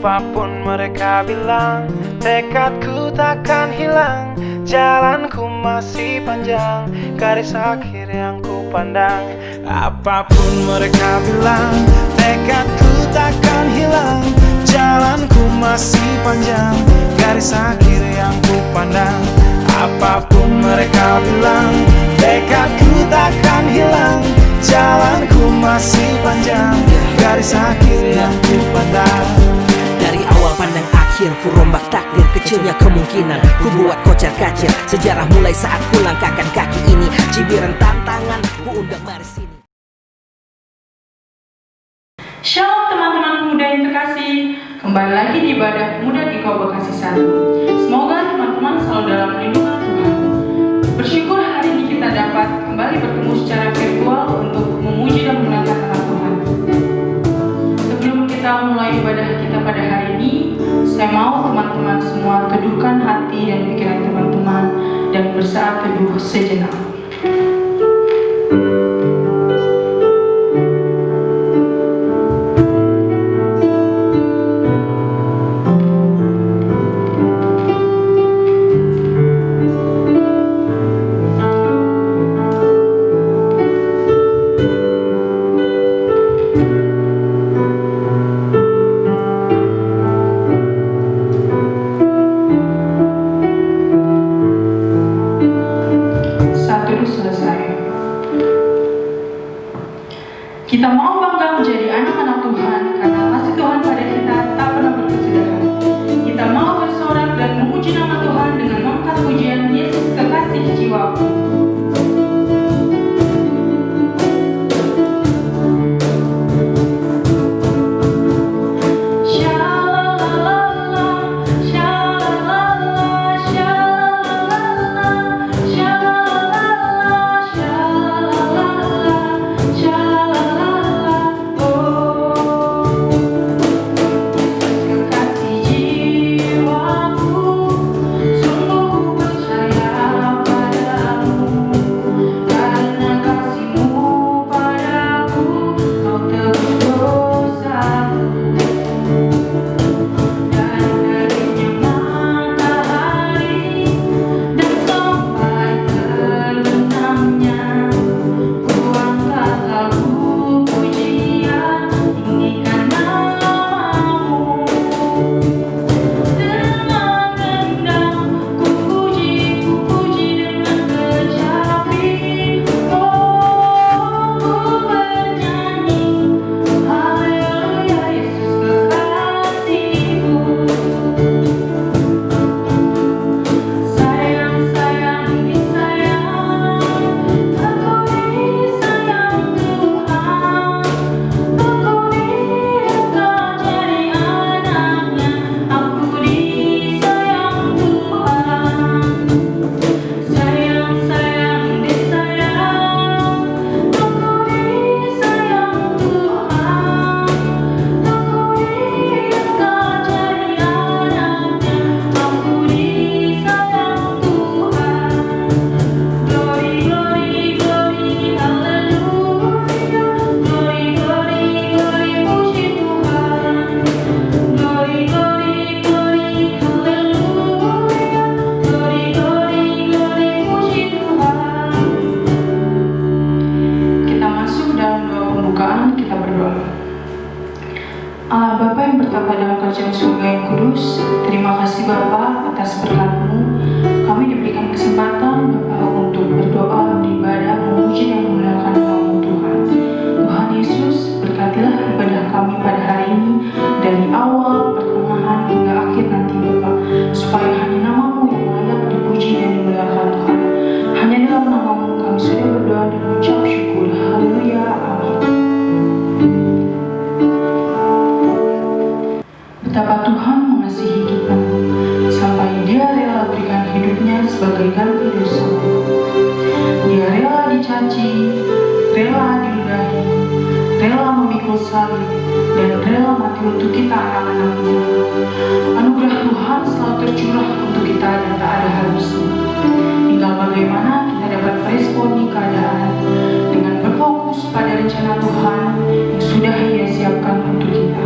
Apapun mereka bilang, tekadku takkan hilang. Jalanku masih panjang, garis akhir yang ku pandang. Apapun mereka bilang, tekadku takkan hilang. Jalanku masih panjang, garis akhir yang ku pandang. Apapun mereka bilang, tekadku takkan hilang. Jalanku masih panjang, garis akhir yang ku pandang. Dari awal pandang akhir, ku rombak takdir. Kecilnya kemungkinan, ku buat kocar kacir. Sejarah mulai saat ku langkahkan kaki ini. Cibiran tantangan, ku undang mari sini. Shalom teman-teman pemuda yang terkasih. Kembali lagi di ibadah Pemuda di Kau Bekasi 1. Semoga teman-teman selalu dalam lindungan Tuhan. Bersyukur hari ini kita dapat kembali bertemu secara virtual untuk memuji dan memuliakan nama Tuhan. Sebelum kita mulai ibadah kita pada hari ini, saya mau teman-teman semua teduhkan hati dan pikiran teman-teman dan bersaat teduh sejenak. Kita mau bangga menjadi anak-anak Tuhan karena kasih Tuhan pada kita tak pernah berkesudahan. Kita mau bersorak dan memuji nama Tuhan dengan mengangkat pujian Yesus kekasih jiwaku. Allah Bapa yang bertata dalam kerajaan surga yang kudus, terima kasih Bapa atas berkat-Mu. Kami diberikan kesempatan Bapa untuk berdoa, beribadah, memuji dan memuliakan nama-Mu Tuhan. Tuhan Yesus, berkatilah ibadah kami pada hari ini dari awal, pertengahan hingga akhir nanti Bapa, supaya hanya nama-Mu yang layak dipuji dan dimuliakan Tuhan. Hanya dalam nama-Mu kami sudah berdoa dan mengucap syukur. Haleluya, amin. Betapa Tuhan mengasihi kita sampai Dia rela berikan hidupnya sebagai ganti dosa. Dia rela dicaci, rela diludahi, rela memikul salib, dan rela mati untuk kita anak-anak-Nya. Anugerah Tuhan selalu tercurah untuk kita dan tak ada habisnya. Tinggal bagaimana kita dapat meresponi keadaan dengan berfokus pada rencana Tuhan yang sudah Ia siapkan untuk kita.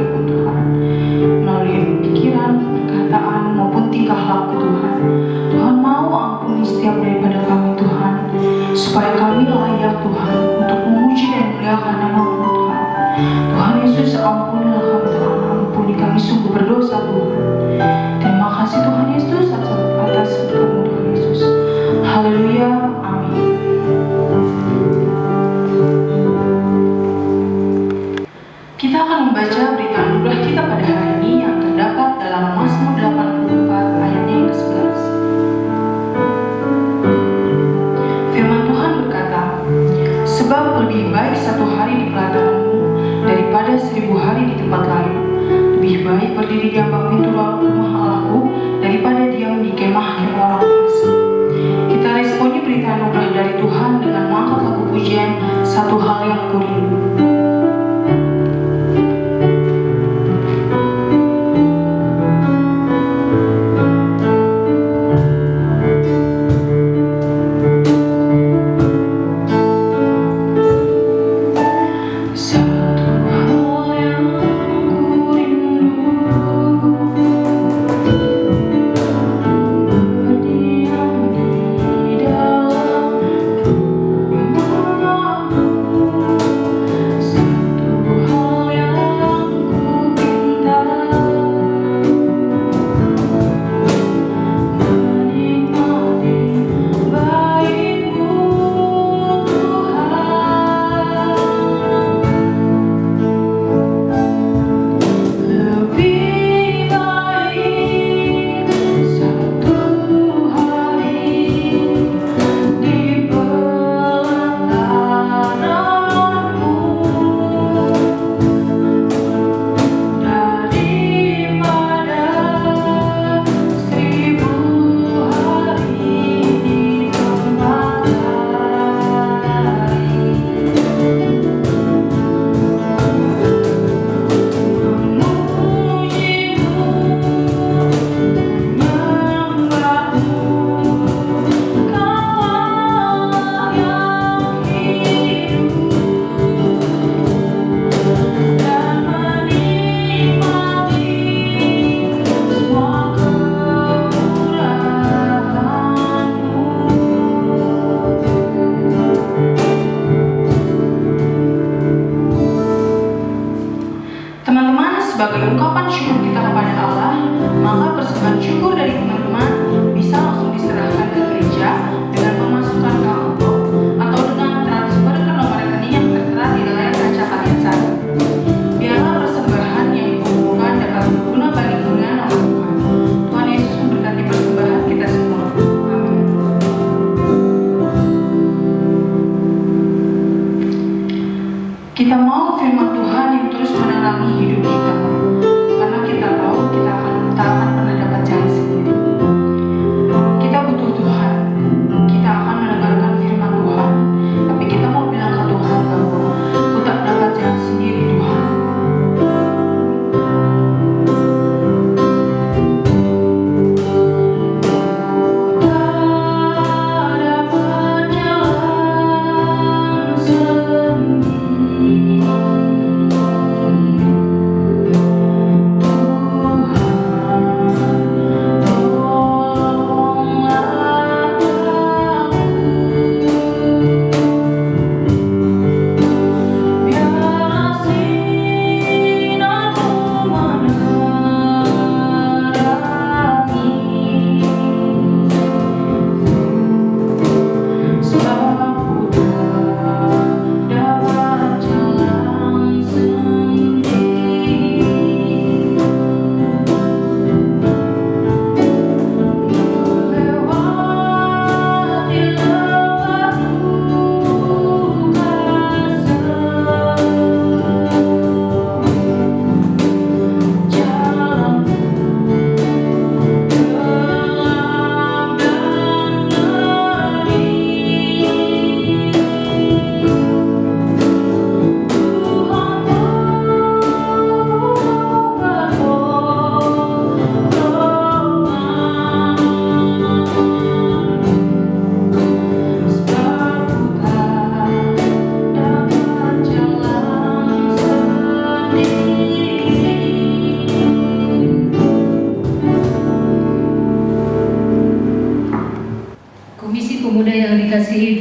sekalipun Tuhan, melalui pikiran, perkataan, maupun tingkah laku Tuhan. Tuhan mau ampuni setiap daripada kami Tuhan, supaya kami layak Tuhan untuk memuji dan memuliakan nama-Mu Tuhan. Tuhan Yesus, ampunilah kami Tuhan, ampuni kami sungguh berdosa Tuhan. Terima kasih Tuhan Yesus atas berkat-Mu Tuhan Yesus. Haleluya, amin. Kita akan membaca berita anugerah kita pada hari ini yang terdapat dalam Mazmur 84 ayatnya yang ke-11. Firman Tuhan berkata, "Sebab lebih baik satu hari di pelataran-Mu daripada 1000 hari di tempat lain. Lebih baik berdiri di ambang pintu rumah Allahku daripada diam di kemah-kemah orang fasik." Kita responi berita anugerah dari Tuhan dengan mengangkat lagu pujian "Satu Hal Yang Kurindu". Sebagai ungkapan syukur kita kepada Allah, maka persembahan syukur dari teman-teman bisa langsung diserahkan ke gereja dengan memasukkan ke amplop atau dengan transfer ke nomor rekening yang tertera di layar kaca kalian saat ini. Biarlah persembahan yang dikumpulkan dapat berguna bagi kemuliaan nama Tuhan. Tuhan Yesus memberkati persembahan kita semua. Amin. Kita mau firman Tuhan yang terus menerangi hidup kita. Karena kita tahu tak akan pernah dapat jalan sendiri. Kita butuh Tuhan. Kita akan mendengarkan firman Tuhan, tapi kita mau bilang ke Tuhan bahwa aku tak dapat jalan sendiri Tuhan. Tak dapat jalan sendiri.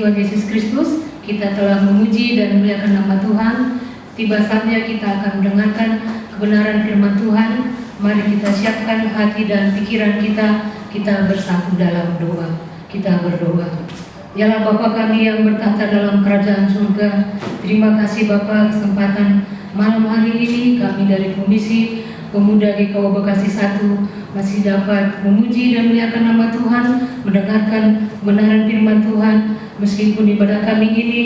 Tuhan Yesus Kristus, kita telah memuji dan memuliakan nama Tuhan. Tiba saatnya kita akan mendengarkan kebenaran firman Tuhan. Mari kita siapkan hati dan pikiran kita bersatu dalam doa. Kita berdoa. Yalah Bapa kami yang bertahta dalam kerajaan surga, terima kasih Bapa kesempatan malam hari ini kami dari Komisi Pemuda GKU Bekasi 1 masih dapat memuji dan memuliakan nama Tuhan, mendengarkan kebenaran firman Tuhan. Meskipun ibadah kami ini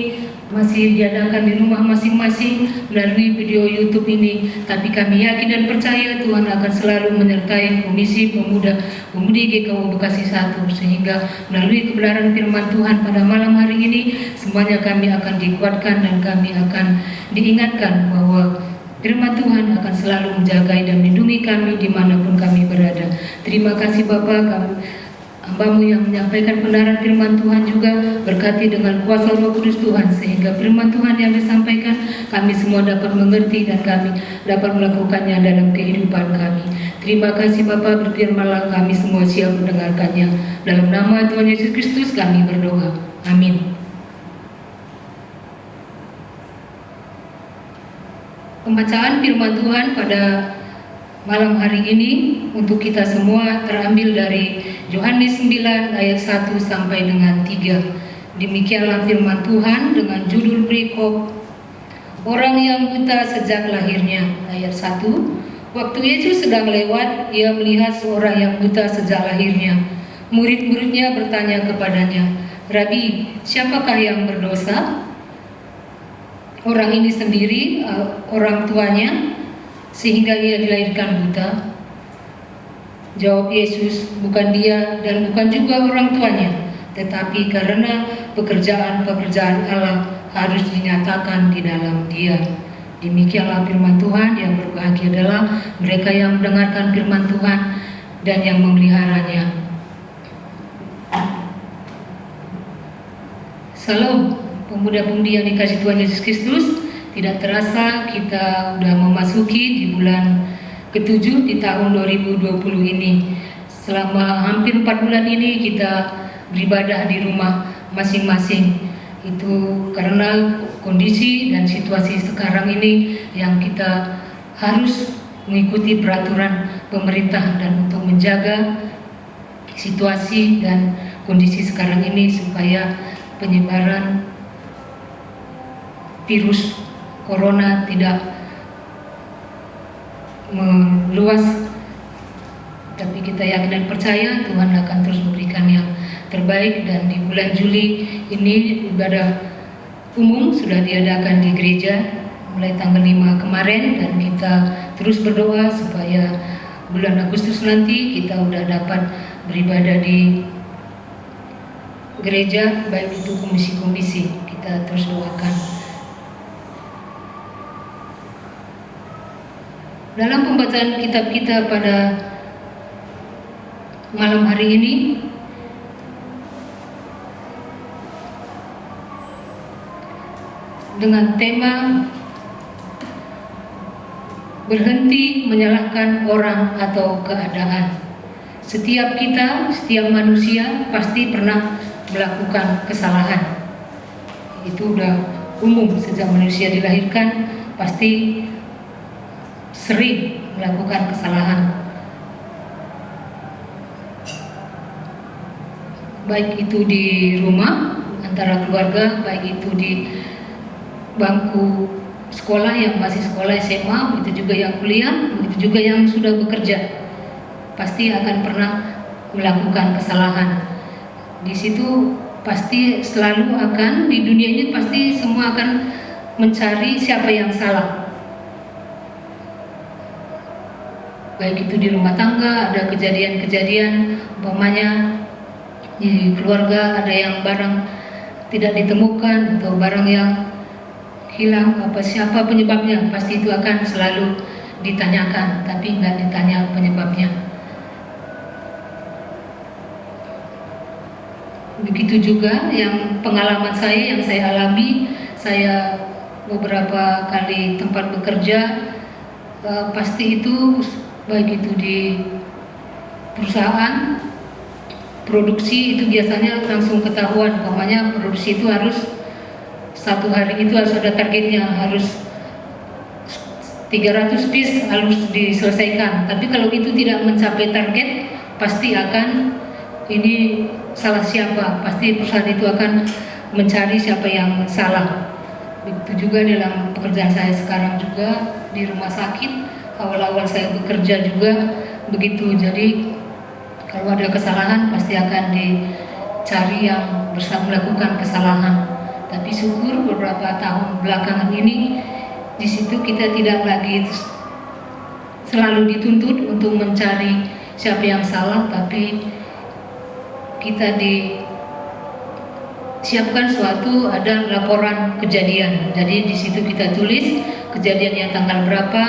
masih diadakan di rumah masing-masing melalui video YouTube ini, tapi kami yakin dan percaya Tuhan akan selalu menyertai Komisi Pemuda Pemudi GKU Bekasi 1, sehingga melalui kebenaran firman Tuhan pada malam hari ini semuanya kami akan dikuatkan dan kami akan diingatkan bahwa firman Tuhan akan selalu menjaga dan melindungi kami dimanapun kami berada. Terima kasih Bapa, hamba-Mu yang menyampaikan kebenaran firman Tuhan juga berkati dengan kuasa Roh Kudus Tuhan, sehingga firman Tuhan yang disampaikan kami semua dapat mengerti dan kami dapat melakukannya dalam kehidupan kami. Terima kasih Bapa, berfirmanlah kami semua siap mendengarkannya. Dalam nama Tuhan Yesus Kristus kami berdoa. Amin. Pembacaan firman Tuhan pada malam hari ini untuk kita semua terambil dari Yohanes 9 ayat 1 sampai dengan 3. Demikianlah firman Tuhan dengan judul perikop orang yang buta sejak lahirnya. Ayat 1. Waktu Yesus sedang lewat, ia melihat seorang yang buta sejak lahirnya. Murid-muridnya bertanya kepadanya, "Rabi, siapakah yang berdosa? Orang ini sendiri, orang tuanya, sehingga ia dilahirkan buta?" Jawab Yesus, "Bukan dia dan bukan juga orang tuanya, tetapi karena pekerjaan-pekerjaan Allah harus dinyatakan di dalam dia." Demikianlah firman Tuhan. Yang berbahagia adalah mereka yang mendengarkan firman Tuhan dan yang memeliharanya. Salam pemuda-pemudi yang dikasihi Tuhan Yesus Kristus. Tidak terasa kita sudah memasuki di bulan ke-7 di tahun 2020 ini. Selama hampir 4 bulan ini kita beribadah di rumah masing-masing. Itu karena kondisi dan situasi sekarang ini yang kita harus mengikuti peraturan pemerintah dan untuk menjaga situasi dan kondisi sekarang ini supaya penyebaran virus corona tidak meluas. Tapi kita yakin dan percaya Tuhan akan terus memberikan yang terbaik. Dan di bulan Juli ini ibadah umum sudah diadakan di gereja mulai tanggal 5 kemarin, dan kita terus berdoa supaya bulan Agustus nanti kita sudah dapat beribadah di gereja, baik itu komisi-komisi. Kita terus doakan. Dalam pembacaan kitab kita pada malam hari ini, dengan tema berhenti menyalahkan orang atau keadaan. Setiap kita, setiap manusia pasti pernah melakukan kesalahan. Itu udah umum, sejak manusia dilahirkan pasti sering melakukan kesalahan. Baik itu di rumah antara keluarga, baik itu di bangku sekolah yang masih sekolah SMA, begitu juga yang kuliah, begitu juga yang sudah bekerja, pasti akan pernah melakukan kesalahan. Di situ pasti selalu akan, di dunia ini pasti semua akan mencari siapa yang salah. Baik itu di rumah tangga, ada kejadian-kejadian, umpamanya di keluarga ada yang barang tidak ditemukan atau barang yang hilang, siapa penyebabnya, pasti itu akan selalu ditanyakan, tapi nggak ditanya penyebabnya. Begitu juga yang pengalaman saya, yang saya alami, saya beberapa kali tempat bekerja, pasti itu baik itu di perusahaan produksi itu biasanya langsung ketahuan, umpamanya produksi itu harus satu hari itu harus ada targetnya, harus 300 piece harus diselesaikan. Tapi kalau itu tidak mencapai target, pasti akan ini salah siapa, pasti perusahaan itu akan mencari siapa yang salah. Begitu juga dalam pekerjaan saya sekarang juga di rumah sakit, awal-awal saya bekerja juga begitu. Jadi kalau ada kesalahan pasti akan dicari yang melakukan kesalahan. Tapi syukur beberapa tahun belakangan ini di situ kita tidak lagi selalu dituntut untuk mencari siapa yang salah, tapi kita disiapkan suatu ada laporan kejadian. Jadi di situ kita tulis kejadiannya tanggal berapa,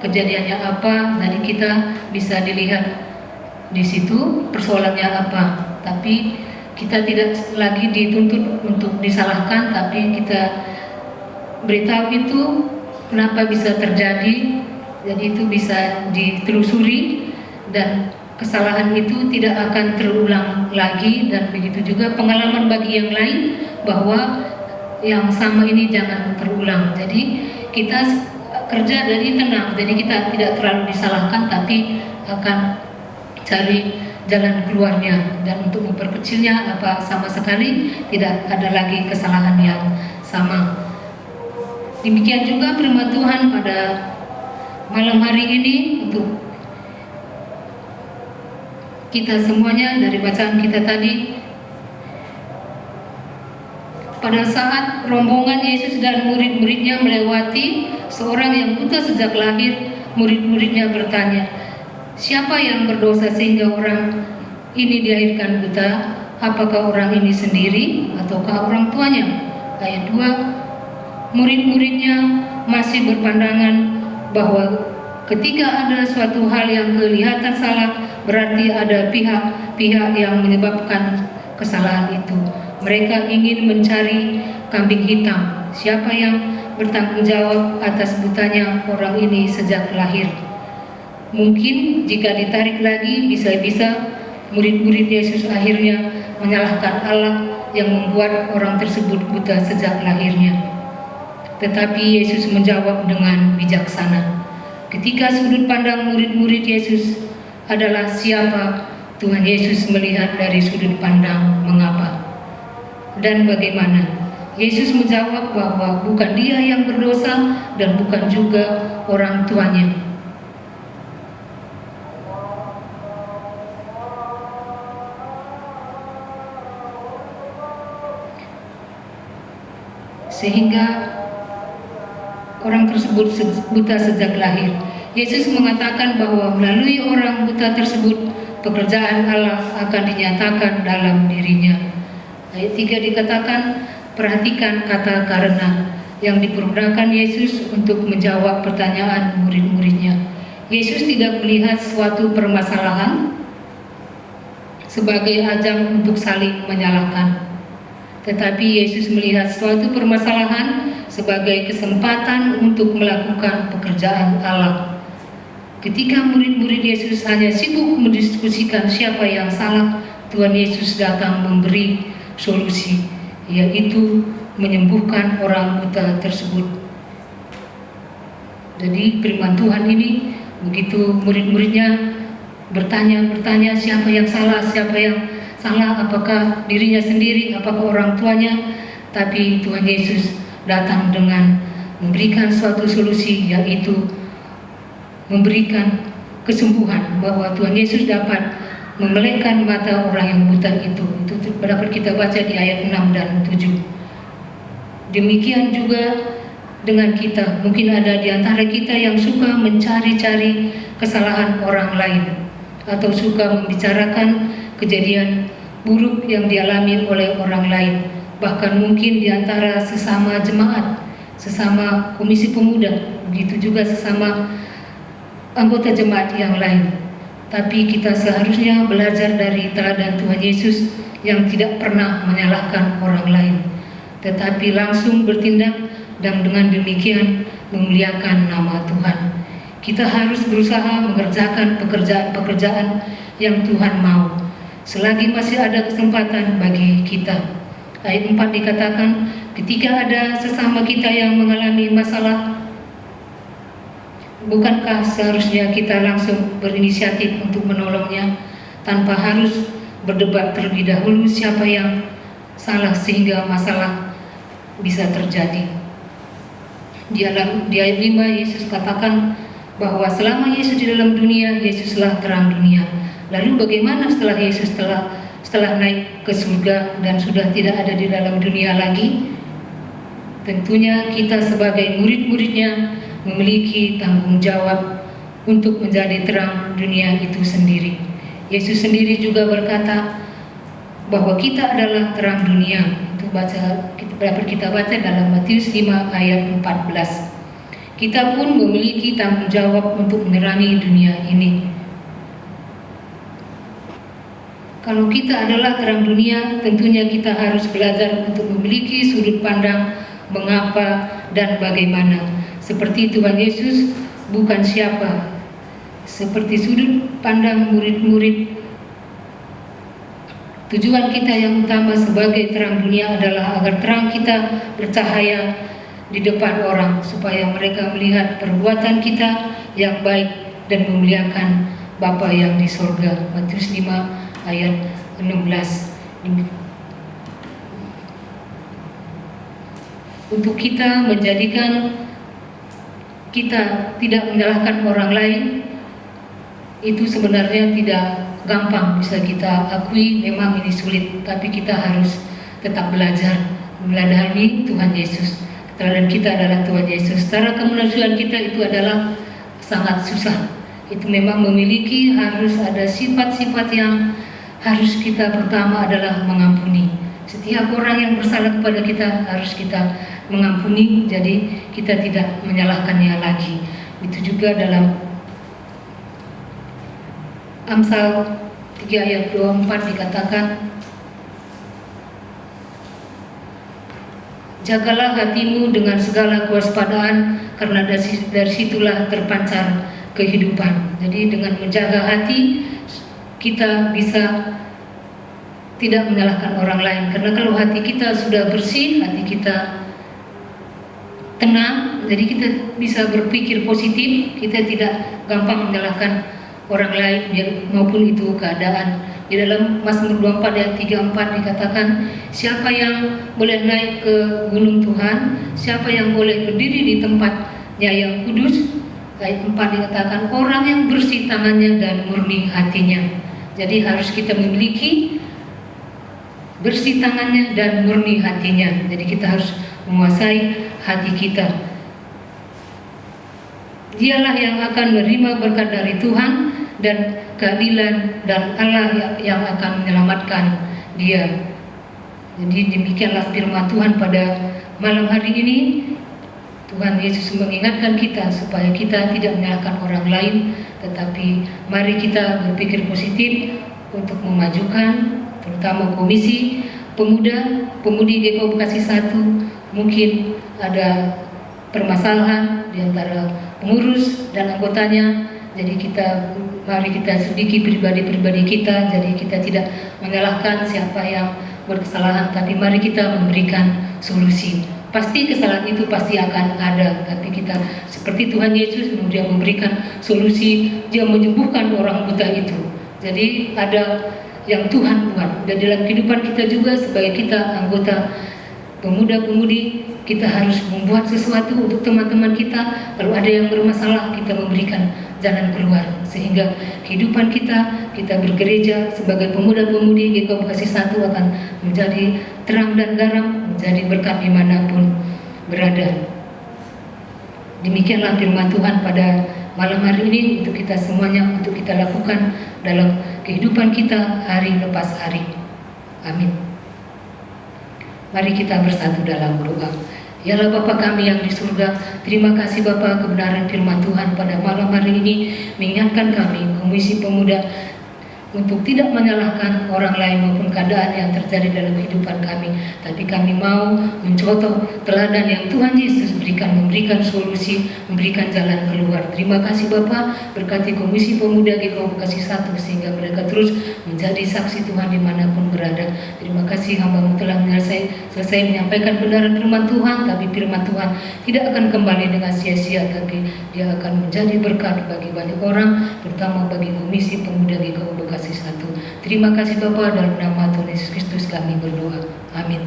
kejadiannya apa, jadi kita bisa dilihat di situ persoalannya apa. Tapi kita tidak lagi dituntut untuk disalahkan, tapi kita beritahu itu kenapa bisa terjadi, jadi itu bisa ditelusuri dan kesalahan itu tidak akan terulang lagi. Dan begitu juga pengalaman bagi yang lain bahwa yang sama ini jangan terulang. Jadi kita kerja dari tenang, jadi kita tidak terlalu disalahkan, tapi akan cari jalan keluarnya, dan untuk memperkecilnya apa sama sekali tidak ada lagi kesalahan yang sama. Demikian juga firman Tuhan pada malam hari ini untuk kita semuanya dari bacaan kita tadi. Pada saat rombongan Yesus dan murid-muridnya melewati seorang yang buta sejak lahir, murid-muridnya bertanya, siapa yang berdosa sehingga orang ini dilahirkan buta? Apakah orang ini sendiri ataukah orang tuanya? Ayat 2, murid-muridnya masih berpandangan bahwa ketika ada suatu hal yang kelihatan salah, berarti ada pihak-pihak yang menyebabkan kesalahan itu. Mereka ingin mencari kambing hitam, siapa yang bertanggung jawab atas butanya orang ini sejak lahir. Mungkin jika ditarik lagi, bisa-bisa murid-murid Yesus akhirnya menyalahkan Allah yang membuat orang tersebut buta sejak lahirnya. Tetapi Yesus menjawab dengan bijaksana. Ketika sudut pandang murid-murid Yesus adalah siapa, Tuhan Yesus melihat dari sudut pandang mengapa dan bagaimana. Yesus menjawab bahwa bukan dia yang berdosa dan bukan juga orang tuanya. Sehingga orang tersebut buta sejak lahir. Yesus mengatakan bahwa melalui orang buta tersebut pekerjaan Allah akan dinyatakan dalam dirinya. Ayat 3 dikatakan, perhatikan kata karena yang dipergunakan Yesus untuk menjawab pertanyaan murid-muridnya. Yesus tidak melihat suatu permasalahan sebagai ajang untuk saling menyalahkan, tetapi Yesus melihat suatu permasalahan sebagai kesempatan untuk melakukan pekerjaan Allah. Ketika murid-murid Yesus hanya sibuk mendiskusikan siapa yang salah, Tuhan Yesus datang memberi solusi, yaitu menyembuhkan orang buta tersebut. Jadi firman Tuhan ini begitu murid-muridnya bertanya siapa yang salah, apakah dirinya sendiri, apakah orang tuanya, tapi Tuhan Yesus datang dengan memberikan suatu solusi, yaitu memberikan kesembuhan, bahwa Tuhan Yesus dapat memelekkan mata orang yang buta itu dapat kita baca di ayat 6 dan 7. Demikian juga dengan kita, mungkin ada di antara kita yang suka mencari-cari kesalahan orang lain atau suka membicarakan kejadian buruk yang dialami oleh orang lain, bahkan mungkin di antara sesama jemaat, sesama komisi pemuda, begitu juga sesama anggota jemaat yang lain. Tapi kita seharusnya belajar dari teladan Tuhan Yesus yang tidak pernah menyalahkan orang lain, tetapi langsung bertindak dan dengan demikian memuliakan nama Tuhan. Kita harus berusaha mengerjakan pekerjaan-pekerjaan yang Tuhan mau. selagi masih ada kesempatan bagi kita. Ayat 4 dikatakan, ketika ada sesama kita yang mengalami masalah, bukankah seharusnya kita langsung berinisiatif untuk menolongnya tanpa harus berdebat terlebih dahulu siapa yang salah sehingga masalah bisa terjadi. Di ayat 5 Yesus katakan bahwa selama Yesus di dalam dunia, Yesuslah terang dunia. Lalu bagaimana setelah Yesus setelah naik ke surga dan sudah tidak ada di dalam dunia lagi? Tentunya kita sebagai murid-muridnya memiliki tanggung jawab untuk menjadi terang dunia itu sendiri. Yesus sendiri juga berkata bahwa kita adalah terang dunia. Itu dapat kita baca dalam Matius 5 ayat 14. Kita pun memiliki tanggung jawab untuk menerangi dunia ini. Kalau kita adalah terang dunia, tentunya kita harus belajar untuk memiliki sudut pandang mengapa dan bagaimana. Seperti Tuhan Yesus, bukan siapa. Seperti sudut pandang murid-murid. Tujuan kita yang utama sebagai terang dunia adalah agar terang kita bercahaya di depan orang, supaya mereka melihat perbuatan kita yang baik dan memuliakan Bapa yang di sorga. Matius 5 ayat 16. Untuk kita menjadikan kita tidak menyalahkan orang lain, itu sebenarnya tidak gampang, bisa kita akui memang ini sulit, tapi kita harus tetap belajar meladani Tuhan Yesus. Teladan kita adalah Tuhan Yesus. Cara kemanusiaan kita itu adalah sangat susah. Itu memang memiliki harus ada sifat-sifat yang harus kita pertama adalah mengampuni. Setiap orang yang bersalah kepada kita harus kita mengampuni, jadi kita tidak menyalahkannya lagi. Itu juga dalam Amsal 3 ayat 24 dikatakan, jagalah hatimu dengan segala kewaspadaan, karena dari situlah terpancar kehidupan. Jadi dengan menjaga hati, kita bisa tidak menyalahkan orang lain. Karena kalau hati kita sudah bersih, hati kita tenang, jadi kita bisa berpikir positif, kita tidak gampang menyalahkan orang lain maupun itu keadaan. Di dalam Mazmur 24 ayat 34 dikatakan, siapa yang boleh naik ke gunung Tuhan, siapa yang boleh berdiri di tempatnya yang kudus. Ayat 4 dikatakan, orang yang bersih tangannya dan murni hatinya. Jadi harus kita memiliki bersih tangannya dan murni hatinya. Jadi kita harus menguasai hati kita. Dialah yang akan menerima berkat dari Tuhan dan keadilan, dan Allah yang akan menyelamatkan dia. Jadi demikianlah firman Tuhan pada malam hari ini. Tuhan Yesus mengingatkan kita supaya kita tidak menyalahkan orang lain, tetapi mari kita berpikir positif untuk memajukan terutama Komisi Pemuda-Pemudi GKO Bekasi 1. Mungkin ada permasalahan di antara pengurus dan anggotanya, jadi mari kita sedikit pribadi-pribadi kita, jadi kita tidak menyalahkan siapa yang berkesalahan, tapi mari kita memberikan solusi. Pasti kesalahan itu pasti akan ada, tapi kita seperti Tuhan Yesus, dia memberikan solusi, dia menyembuhkan orang buta itu. Jadi ada yang Tuhan buat. Dan dalam kehidupan kita juga sebagai kita anggota pemuda-pemudi, kita harus membuat sesuatu untuk teman-teman kita. Kalau ada yang bermasalah, kita memberikan jalan keluar, sehingga kehidupan kita bergereja sebagai pemuda-pemudi GKO Bekasi 1 akan menjadi terang dan garam, menjadi berkat dimanapun berada. Demikianlah firman Tuhan pada malam hari ini untuk kita semuanya, untuk kita lakukan dalam kehidupan kita hari lepas hari. Amin. Mari kita bersatu dalam doa. Yalah Bapa kami yang di surga, terima kasih Bapa kebenaran firman Tuhan pada malam hari ini mengingatkan kami Komisi Pemuda untuk tidak menyalahkan orang lain maupun keadaan yang terjadi dalam kehidupan kami, tapi kami mau mencontoh teladan yang Tuhan Yesus berikan, memberikan solusi, memberikan jalan keluar. Terima kasih Bapak, berkati Komisi Pemuda GKU Bekasi 1 sehingga mereka terus menjadi saksi Tuhan dimanapun berada. Terima kasih hamba-Mu telah selesai menyampaikan kebenaran firman Tuhan, tapi firman Tuhan tidak akan kembali dengan sia-sia, tapi dia akan menjadi berkat bagi banyak orang, terutama bagi Komisi Pemuda GKU Bekasi 1. Terima kasih Bapak, dalam nama Tuhan Yesus Kristus kami berdoa. Amin.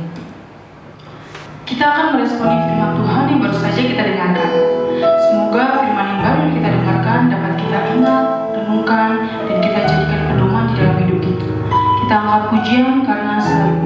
Kita akan meresponi firman Tuhan yang baru saja kita dengarkan. Semoga firman yang baru yang kita dengarkan dapat kita ingat, renungkan, dan kita jadikan pedoman di dalam hidup kita. Kita angkat pujian karena selalu.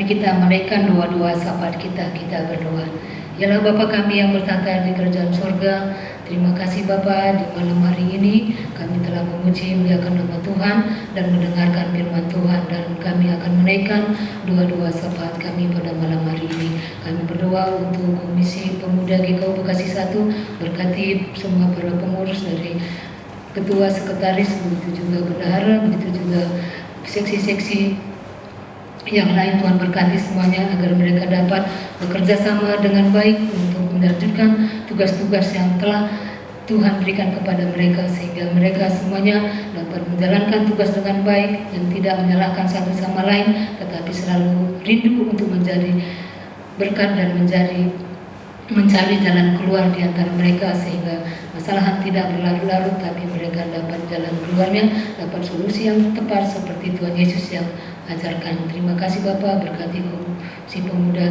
Kita menaikkan doa-doa syafaat kita berdoa. Yalah Bapa kami yang bertata di kerajaan surga, terima kasih Bapa, di malam hari ini kami telah memuji memuliakan nama Tuhan dan mendengarkan firman Tuhan, dan kami akan menaikkan doa-doa syafaat kami pada malam hari ini. Kami berdoa untuk Komisi Pemuda GKU Bekasi 1, berkati semua para pengurus dari ketua, sekretaris, begitu juga bendahara, begitu juga seksi-seksi yang lain. Tuhan berkati semuanya agar mereka dapat bekerja sama dengan baik untuk melanjutkan tugas-tugas yang telah Tuhan berikan kepada mereka, sehingga mereka semuanya dapat menjalankan tugas dengan baik dan tidak menyalahkan satu sama lain, tetapi selalu rindu untuk menjadi berkat dan mencari jalan keluar di antara mereka, sehingga masalah tidak berlarut-larut, tapi mereka dapat jalan keluarnya, dapat solusi yang tepat seperti Tuhan Yesus yang ajarkan. Terima kasih Bapak, berkati Komisi Pemuda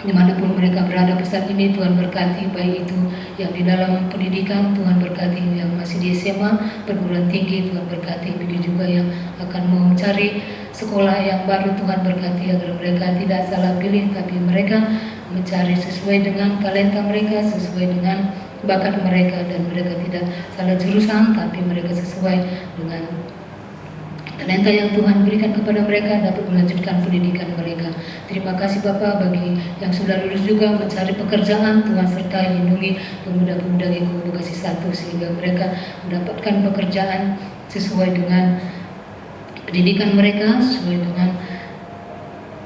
dimanapun mereka berada pesan ini. Tuhan berkati baik itu yang di dalam pendidikan, Tuhan berkati yang masih di SMA, perguruan tinggi, Tuhan berkati, begitu juga yang akan mau mencari sekolah yang baru. Tuhan berkati agar mereka tidak salah pilih, tapi mereka mencari sesuai dengan talenta mereka, sesuai dengan bakat mereka, dan mereka tidak salah jurusan, tapi mereka sesuai dengan talenta yang Tuhan berikan kepada mereka, dapat melanjutkan pendidikan mereka. Terima kasih Bapak bagi yang sudah lulus juga mencari pekerjaan. Tuhan sertai lindungi pemuda-pemuda GKU Bekasi 1 sehingga mereka mendapatkan pekerjaan sesuai dengan pendidikan mereka sesuai dengan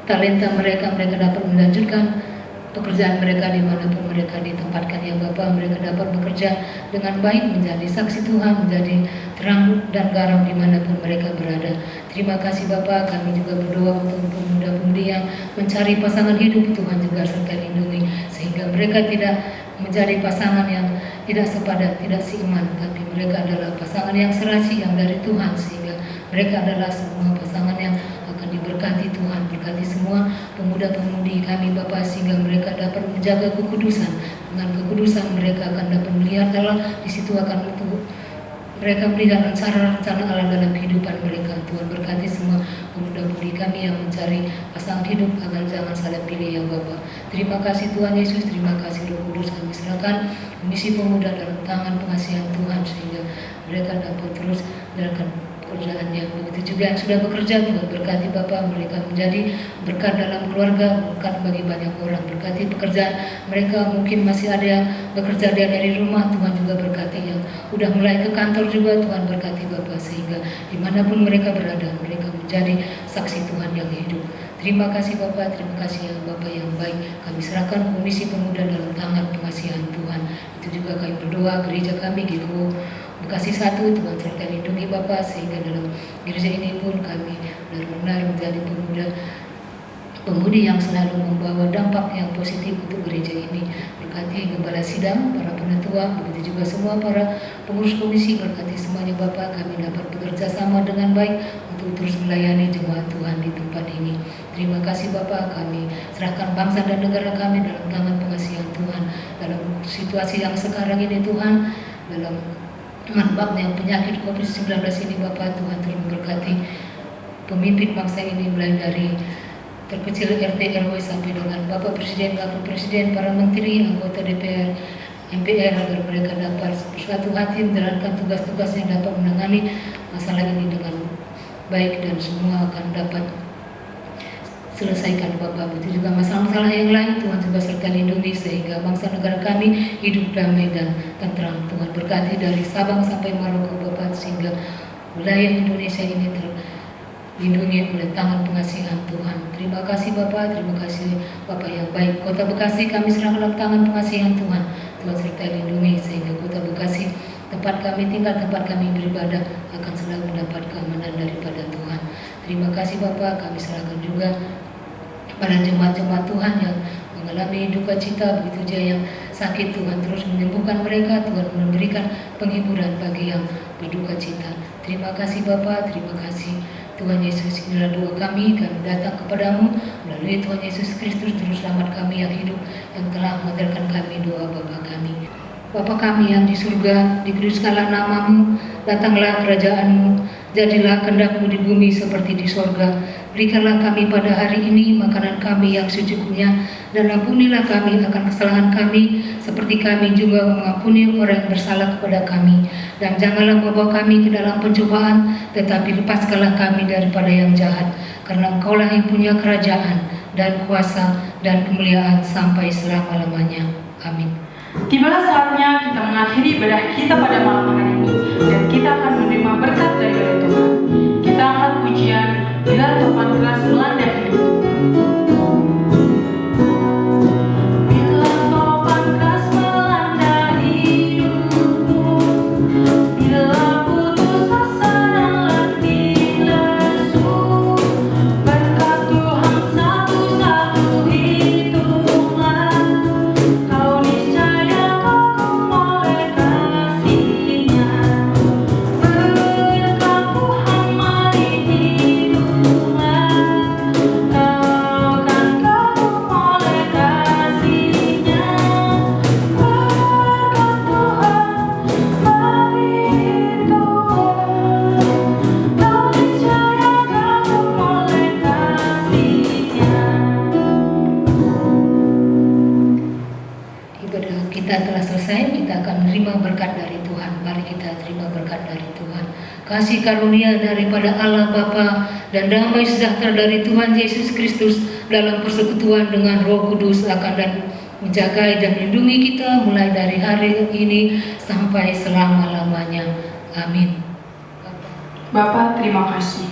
talenta mereka dapat melanjutkan pekerjaan mereka dimanapun mereka ditempatkan. Ya Bapa, mereka dapat bekerja dengan baik, menjadi saksi Tuhan, menjadi terang dan garam dimanapun mereka berada. Terima kasih Bapa, kami juga berdoa untuk pemuda-pemudi yang mencari pasangan hidup. Tuhan juga serta lindungi sehingga mereka tidak menjadi pasangan yang tidak sepadan, tidak seiman, tapi mereka adalah pasangan yang serasi, yang dari Tuhan, sehingga mereka adalah semua pasangan yang akan diberkati Tuhan. Berkati semua pemuda-pemudi kami Bapa, sehingga mereka dapat menjaga kekudusan. Dengan kekudusan mereka akan dapat melihat Allah, di situ akan mereka melihat rencana Allah dalam kehidupan mereka. Tuhan berkati semua pemuda-pemudi kami yang mencari pasangan hidup agar jangan salah pilih ya Bapa. Terima kasih Tuhan Yesus, terima kasih Roh Kudus, kami serahkan misi pemuda dalam tangan pengasihan Tuhan sehingga mereka dapat terus melakukan pekerjaannya. Begitu juga yang sudah bekerja, Tuhan berkati Bapa, mereka menjadi berkat dalam keluarga, berkat bagi banyak orang. Berkati pekerjaan mereka, mungkin masih ada yang bekerja dari rumah, Tuhan juga berkati. Yang udah mulai ke kantor juga, Tuhan berkati Bapa, sehingga dimanapun mereka berada, mereka menjadi saksi Tuhan yang hidup. Terima kasih Bapa, terima kasih ya Bapa yang baik. Kami serahkan komisi pemuda dalam tangan pengasihan Tuhan. Itu juga kami berdoa gereja kami GKO Bekasi 1, Tuhan serta lindungi Bapa, sehingga dalam gereja ini pun kami benar-benar menjadi pemudi yang selalu membawa dampak yang positif untuk gereja ini. Berkati gembala sidang, para penatua, begitu juga semua para pengurus komisi, berkati semuanya Bapa, kami dapat bekerja sama dengan baik untuk terus melayani jemaat Tuhan di tempat ini. Terima kasih Bapa, kami serahkan bangsa dan negara kami dalam tangan pengasihan Tuhan. Dalam situasi yang sekarang ini Tuhan, dalam merebaknya penyakit COVID-19 ini Bapa, Tuhan terus memberkati pemimpin bangsa ini, mulai dari terkecil RT RW sampai dengan Bapak Presiden, Wakil Presiden, para menteri, anggota DPR, MPR, agar mereka dapat bersatu hati menjalankan tugas-tugasnya, dapat menangani masalah ini dengan baik dan semua akan dapat selesaikan Bapak. Begitu juga masalah-masalah yang lain Tuhan juga serta lindungi sehingga bangsa negara kami hidup damai dan tentram. Tuhan berkati dari Sabang sampai Maroko Bapak, sehingga wilayah Indonesia ini terlindungi oleh tangan pengasihan Tuhan. Terima kasih Bapak, terima kasih Bapak yang baik. Kota Bekasi kami serahkan dalam tangan pengasihan Tuhan. Tuhan serta lindungi sehingga Kota Bekasi, tempat kami tinggal, tempat kami beribadah, akan selalu mendapat keamanan daripada Tuhan. Terima kasih Bapak, kami serahkan juga pada jemaat-jemaat Tuhan yang mengalami duka cita, begitu juga yang sakit. Tuhan terus menyembuhkan mereka, Tuhan memberikan penghiburan bagi yang berduka cita. Terima kasih Bapak, terima kasih Tuhan Yesus. Inilah doa kami datang kepadamu melalui Tuhan Yesus Kristus, terus selamat kami yang hidup, yang telah mengajarkan kami doa Bapa kami. Bapa kami yang di surga, dikuduskanlah namamu, datanglah kerajaanmu, jadilah kehendak-Mu di bumi seperti di sorga. Berikanlah kami pada hari ini makanan kami yang secukupnya, dan ampunilah kami akan kesalahan kami, seperti kami juga mengampuni orang yang bersalah kepada kami. Dan janganlah membawa kami ke dalam pencobaan, tetapi lepaskanlah kami daripada yang jahat. Karena Engkaulah yang punya kerajaan, dan kuasa, dan kemuliaan sampai selama-lamanya. Amin. Tibalah saatnya kita mengakhiri ibadah kita pada malam hari ini, dan kita akan menerima berkat daripada Tuhan. Kita angkat pujian bila topan keras melanda hidup. Bila topan keras melanda hidupku, bila putus asa dan letih lesu, berkat Tuhan satu-satu hitunglah. Kau niscaya kagum oleh kasih-Nya. Berkat Tuhan mari hitunglah. Kau kan kagum oleh kasih-Nya. Berkat Tuhan mari hitunglah. Kau niscaya kagum oleh kasih-Nya. Ibadah kita telah selesai, kita akan menerima berkat dari Tuhan. Mari kita terima berkat dari Tuhan. Kasih karunia daripada Allah Bapa dan damai sejahtera dari Tuhan Yesus Kristus dalam persekutuan dengan Roh Kudus akan dan menjaga dan melindungi kita mulai dari hari ini sampai selama-lamanya. Amin. Bapa, terima kasih.